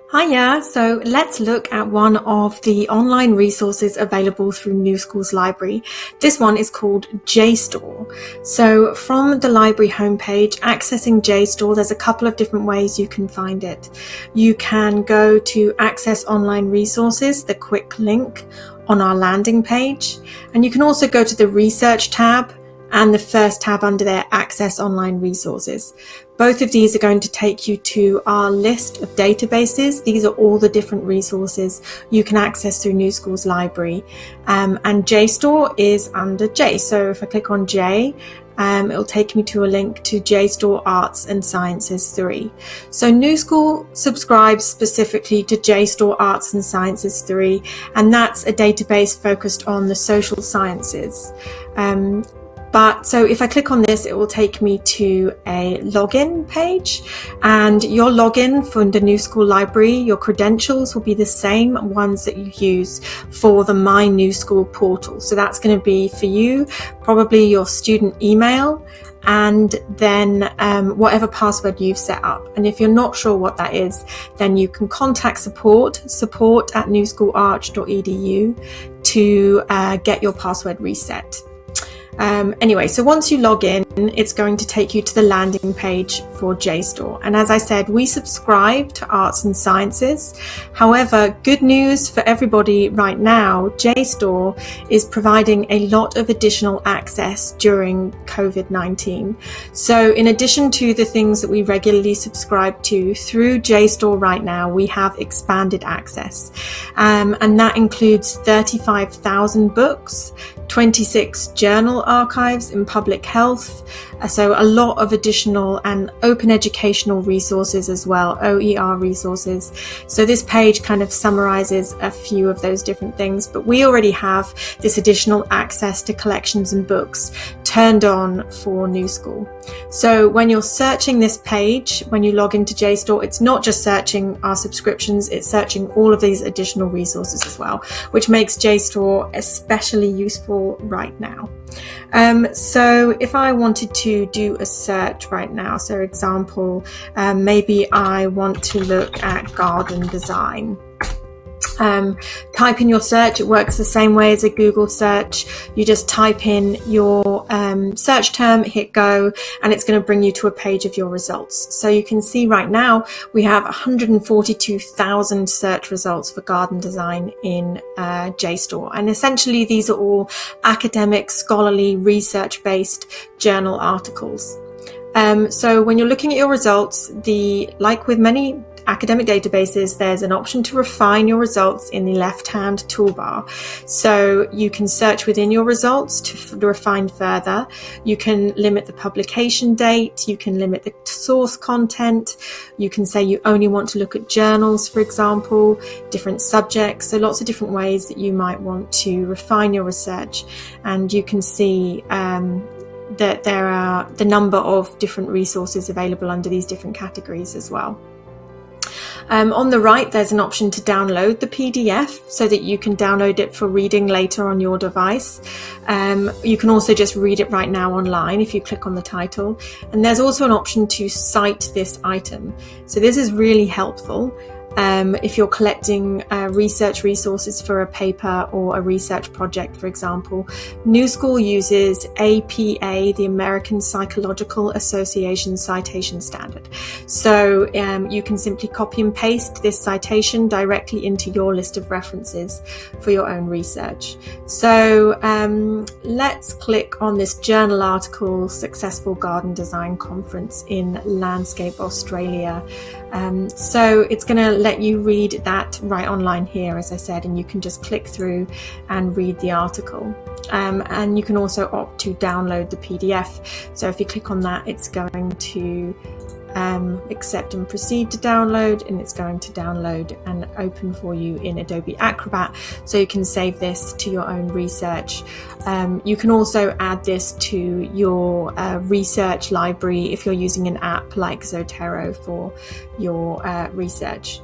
Hiya, so let's look at one of the online resources available through NewSchool's library. This one is called Jstor. So from the library homepage, accessing Jstor, there's a couple of different ways you can find it. You can go to Access Online Resources, the quick link on our landing page, and you can also go to the Research tab and the first tab under there, Access Online Resources. Both of these are going to take you to our list of databases. These are all the different resources you can access through NewSchool's library. And Jstor is under J. So if I click on J, it'll take me to a link to Jstor Arts and Sciences 3. So NewSchool subscribes specifically to Jstor Arts and Sciences 3, and that's a database focused on the social sciences. So if I click on this, it will take me to a login page, and your login for the NewSchool library, your credentials will be the same ones that you use for the My NewSchool portal. So that's going to be for you, probably your student email, and then whatever password you've set up. And if you're not sure what that is, then you can contact support@newschoolarch.edu to get your password reset. Anyway, so once you log in, it's going to take you to the landing page for Jstor. And as I said, we subscribe to Arts and Sciences. However, good news for everybody right now, Jstor is providing a lot of additional access during COVID-19. So in addition to the things that we regularly subscribe to, through Jstor right now, we have expanded access. And that includes 35,000 books, 26 journal archives in public health, so a lot of additional and open educational resources as well, OER resources. So this page kind of summarizes a few of those different things, but we already have this additional access to collections and books turned on for NewSchool. So when you're searching this page, when you log into Jstor, it's not just searching our subscriptions, it's searching all of these additional resources as well, which makes Jstor especially useful right now. So if I wanted to do a search right now, so example, maybe I want to look at garden design. Type in your search. It works the same way as a Google search. You just type in your search term, hit go, and it's going to bring you to a page of your results. So you can see right now we have 142,000 search results for garden design in Jstor. And essentially these are all academic, scholarly, research-based journal articles. So when you're looking at your results, like with many academic databases, there's an option to refine your results in the left-hand toolbar. So you can search within your results to refine further. You can limit the publication date. You can limit the source content. You can say you only want to look at journals, for example, different subjects. So lots of different ways that you might want to refine your research. And you can see that there are the number of different resources available under these different categories as well. On the right, there's an option to download the PDF so that you can download it for reading later on your device. You can also just read it right now online if you click on the title. And there's also an option to cite this item. So this is really helpful. If you're collecting research resources for a paper or a research project, for example, NewSchool uses APA, the American Psychological Association Citation Standard. So you can simply copy and paste this citation directly into your list of references for your own research. So let's click on this journal article, Successful Garden Design Conference in Landscape Australia. So it's going to let you read that right online here, as I said, and you can just click through and read the article. And you can also opt to download the PDF. So if you click on that, it's going to accept and proceed to download, and it's going to download and open for you in Adobe Acrobat, so you can save this to your own research. You can also add this to your research library if you're using an app like Zotero for your research.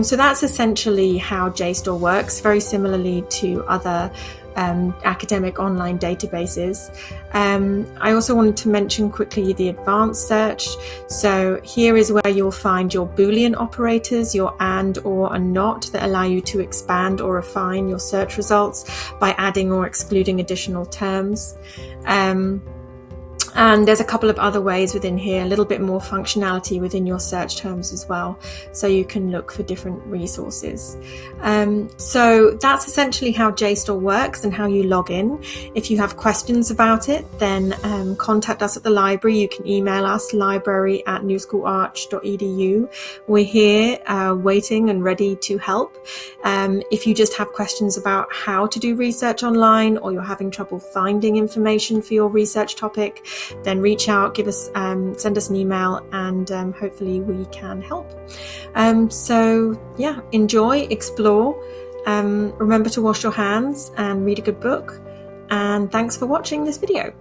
So that's essentially how Jstor works, very similarly to other academic online databases. I also wanted to mention quickly the advanced search. So here is where you'll find your Boolean operators, your and, or, and not, that allow you to expand or refine your search results by adding or excluding additional terms. And there's a couple of other ways within here, a little bit more functionality within your search terms as well, so you can look for different resources. So that's essentially how Jstor works and how you log in. If you have questions about it, then contact us at the library. You can email us, library@newschoolarch.edu. We're here waiting and ready to help. If you just have questions about how to do research online, or you're having trouble finding information for your research topic, then reach out, send us an email, and hopefully we can help. So yeah, enjoy, explore, remember to wash your hands and read a good book, and thanks for watching this video.